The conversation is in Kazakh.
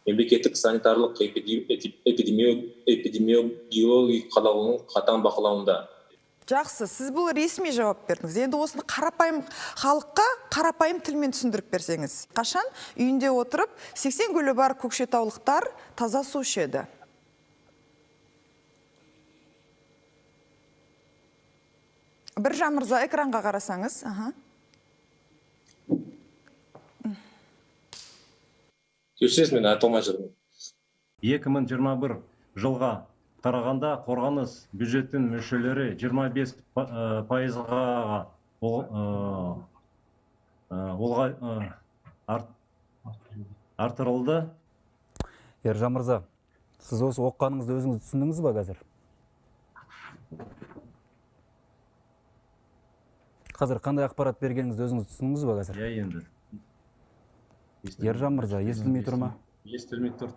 мемлекеттік санитарлық эпидемиологиялық қадағалаудың қатаң бақылауында. Жақсы, сіз бұл ресми жауап бердіңіз. Енді осыны қарапайым халыққа қарапайым тілмен түсіндіріп берсеңіз. Қашан үйінде отырып 80 көлі бар көкшетаулықтар таза су ішеді? Біржан мырза, экранға қарасаңыз. Кешіресіз, мен айта алмай жүрмін. 2021 жылға қарағанда қорғаныс бюджеттің мөлшері 25 пайызға артырылды. Ержан мырза, сіз осы оққаныңызды өзіңіз түсіндіңіз ба қазір? Қазір қандай ақпарат бергеніңізді өзіңіз түсіндіңіз ба қазір? Иә, енді. Ержан мырза, естілмей тұр ма? Естілмей тұр.